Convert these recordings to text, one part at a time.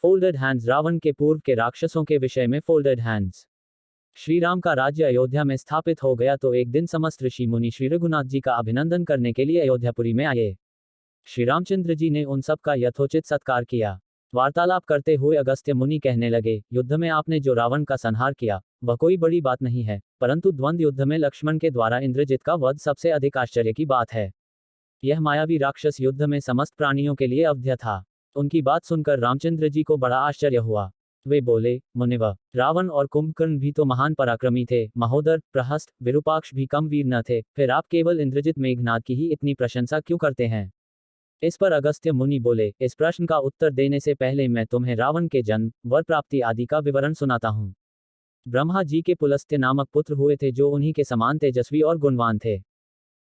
Folded hands. Ravan के पूर्व के राक्षसों के विषय में फोल्डेड हैंड्स। श्री राम का राज्य अयोध्या में स्थापित हो गया तो एक दिन समस्त ऋषि मुनि श्री रघुनाथ जी का अभिनंदन करने के लिए अयोध्यापुरी में आए। श्री रामचंद्र जी ने उन सब का यथोचित सत्कार किया। वार्तालाप करते हुए अगस्त्य मुनि कहने लगे, युद्ध में आपने जो रावण का संहार किया वह कोई बड़ी बात नहीं है, परंतु द्वंद्व युद्ध में लक्ष्मण के द्वारा इंद्रजित का वध सबसे अधिक आश्चर्य की बात है। यह मायावी राक्षस युद्ध में समस्त प्राणियों के लिए अवध्य था। उनकी बात सुनकर रामचंद्र जी को बड़ा आश्चर्य हुआ। वे बोले, मुनिवर, रावण और कुंभकर्ण भी तो महान पराक्रमी थे, महोदर, प्रहस्त, विरूपाक्ष भी कम वीर न थे, फिर आप केवल इंद्रजित मेघनाद की ही इतनी प्रशंसा क्यों करते हैं? इस पर अगस्त्य मुनि बोले, इस प्रश्न का उत्तर देने से पहले मैं तुम्हें रावण के जन्म, वर प्राप्ति आदि का विवरण सुनाता हूँ। ब्रह्मा जी के पुलस्त्य नामक पुत्र हुए थे जो उन्हीं के समान तेजस्वी और गुणवान थे।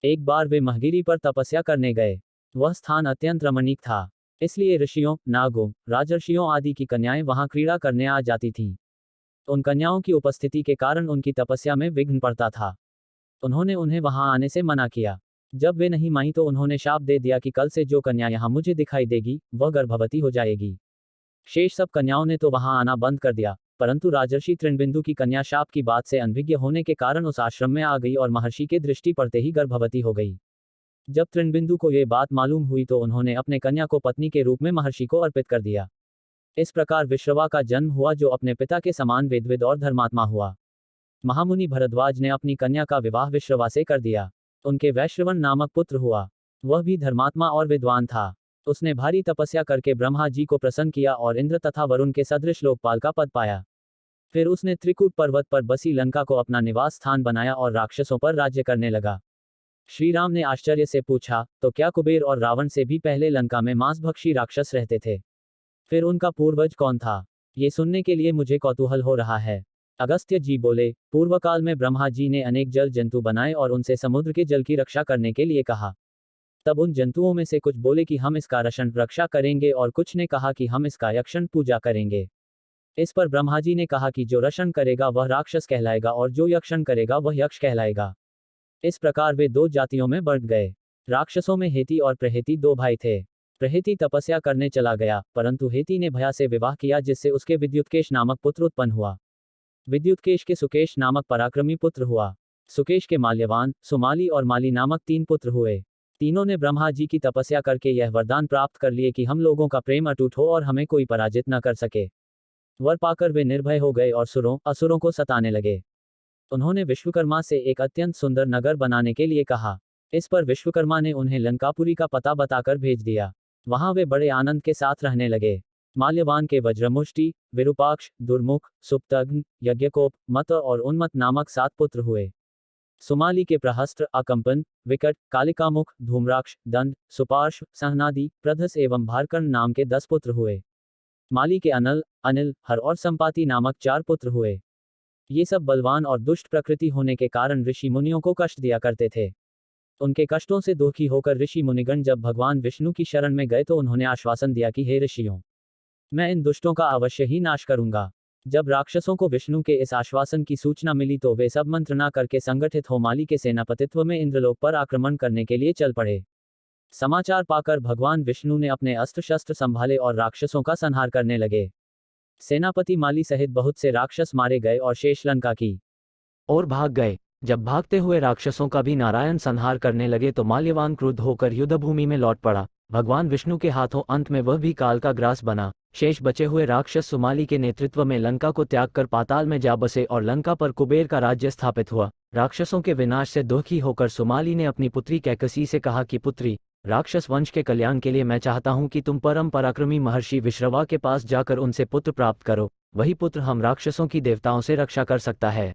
एक बार वे महगिरी पर तपस्या करने गए। वह स्थान अत्यंत रमणीक था, इसलिए ऋषियों, नागों, राजर्षियों आदि की कन्याएं वहां क्रीड़ा करने आ जाती थीं। उन कन्याओं की उपस्थिति के कारण उनकी तपस्या में विघ्न पड़ता था। उन्होंने उन्हें वहां आने से मना किया। जब वे नहीं मानी तो उन्होंने शाप दे दिया कि कल से जो कन्या यहां मुझे दिखाई देगी वह गर्भवती हो जाएगी। शेष सब कन्याओं ने तो वहां आना बंद कर दिया, परंतु राजर्षि तृणबिंदु की कन्या शाप की बात से अनभिज्ञ होने के कारण उस आश्रम में आ गई और महर्षि के दृष्टि पड़ते ही गर्भवती हो गई। जब तृणबिंदु को ये बात मालूम हुई तो उन्होंने अपने कन्या को पत्नी के रूप में महर्षि को अर्पित कर दिया। इस प्रकार विश्रवा का जन्म हुआ जो अपने पिता के समान वेदविद और धर्मात्मा हुआ। महामुनि भरद्वाज ने अपनी कन्या का विवाह विश्रवा से कर दिया। उनके वैश्रवण नामक पुत्र हुआ। वह भी धर्मात्मा और विद्वान था। उसने भारी तपस्या करके ब्रह्मा जी को प्रसन्न किया और इंद्र तथा वरुण के सदृश लोकपाल का पद पाया। फिर उसने त्रिकूट पर्वत पर बसी लंका को अपना निवास स्थान बनाया और राक्षसों पर राज्य करने लगा। श्री राम ने आश्चर्य से पूछा, तो क्या कुबेर और रावण से भी पहले लंका में मांसभक्षी राक्षस रहते थे? फिर उनका पूर्वज कौन था? ये सुनने के लिए मुझे कौतूहल हो रहा है। अगस्त्य जी बोले, पूर्व काल में ब्रह्मा जी ने अनेक जल जंतु बनाए और उनसे समुद्र के जल की रक्षा करने के लिए कहा। तब उन जंतुओं में से कुछ बोले कि हम इसका रक्षण रक्षा करेंगे और कुछ ने कहा कि हम इसका यक्षण पूजा करेंगे। इस पर ब्रह्मा जी ने कहा कि जो रक्षण करेगा वह राक्षस कहलाएगा और जो यक्षण करेगा वह यक्ष कहलाएगा। इस प्रकार वे दो जातियों में बढ़ गए। राक्षसों में हेती और प्रहेती दो भाई थे। प्रहेती तपस्या करने चला गया, परंतु हेती ने भया से विवाह किया जिससे उसके विद्युत्केश नामक पुत्र उत्पन्न हुआ। विद्युत्केश के सुकेश नामक पराक्रमी पुत्र हुआ। सुकेश के माल्यवान, सुमाली और माली नामक 3 पुत्र हुए। तीनों ने ब्रह्मा जी की तपस्या करके यह वरदान प्राप्त कर लिए कि हम लोगों का प्रेम अटूट हो और हमें कोई पराजित न कर सके। वर पाकर वे निर्भय हो गए और असुरों को सताने लगे। उन्होंने विश्वकर्मा से एक अत्यंत सुंदर नगर बनाने के लिए कहा। इस पर विश्वकर्मा ने उन्हें लंकापुरी का पता बताकर भेज दिया। वहां वे बड़े आनंद के साथ रहने लगे। माल्यवान के वज्रमुष्टि, विरूपाक्ष, दुर्मुख, सुप्तघ्न, यज्ञकोप, मत और उन्मत नामक 7 पुत्र हुए। सुमाली के प्रहस्त्र, अकंपन, विकट, कालिकामुख, धूम्राक्ष, दंड, सुपार्श्व, सहनादि, प्रधस एवं भारकर्ण नाम के 10 पुत्र हुए। माली के अनल, अनिल, हर और संपाति नामक 4 पुत्र हुए। ये सब बलवान और दुष्ट प्रकृति होने के कारण ऋषि मुनियों को कष्ट दिया करते थे। उनके कष्टों से दुखी होकर ऋषि मुनिगण जब भगवान विष्णु की शरण में गए तो उन्होंने आश्वासन दिया कि हे ऋषियों, मैं इन दुष्टों का अवश्य ही नाश करूंगा। जब राक्षसों को विष्णु के इस आश्वासन की सूचना मिली तो वे सब मंत्रणा करके संगठित हो माली के सेनापतित्व में इंद्रलोक पर आक्रमण करने के लिए चल पड़े। समाचार पाकर भगवान विष्णु ने अपने अस्त्र शस्त्र संभाले और राक्षसों का संहार करने लगे। सेनापति माली सहित बहुत से राक्षस मारे गए और शेष लंका की ओर भाग गए। जब भागते हुए राक्षसों का भी नारायण संहार करने लगे तो माल्यवान क्रुद्ध होकर युद्धभूमि में लौट पड़ा। भगवान विष्णु के हाथों अंत में वह भी काल का ग्रास बना। शेष बचे हुए राक्षस सुमाली के नेतृत्व में लंका को त्याग कर पाताल में जा बसे और लंका पर कुबेर का राज्य स्थापित हुआ। राक्षसों के विनाश से दुखी होकर सुमाली ने अपनी पुत्री कैकसी से कहा कि पुत्री, राक्षस वंश के कल्याण के लिए मैं चाहता हूं कि तुम परम पराक्रमी महर्षि विश्रवा के पास जाकर उनसे पुत्र प्राप्त करो। वही पुत्र हम राक्षसों की देवताओं से रक्षा कर सकता है।